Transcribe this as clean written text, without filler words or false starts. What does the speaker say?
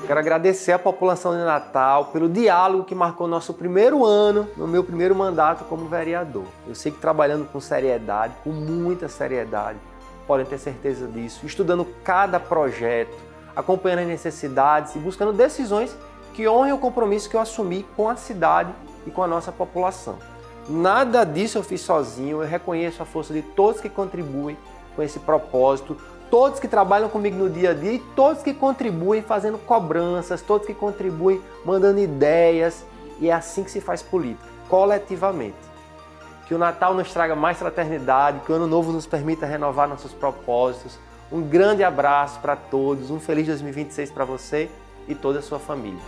Quero agradecer à população de Natal pelo diálogo que marcou nosso primeiro ano, no meu primeiro mandato como vereador. Eu sei que trabalhando com seriedade, com muita seriedade, podem ter certeza disso, estudando cada projeto, acompanhando as necessidades e buscando decisões que honrem o compromisso que eu assumi com a cidade e com a nossa população. Nada disso eu fiz sozinho, eu reconheço a força de todos que contribuem com esse propósito, todos que trabalham comigo no dia a dia e todos que contribuem fazendo cobranças, todos que contribuem mandando ideias. E é assim que se faz política, coletivamente. Que o Natal nos traga mais fraternidade, que o Ano Novo nos permita renovar nossos propósitos. Um grande abraço para todos, um feliz 2026 para você e toda a sua família.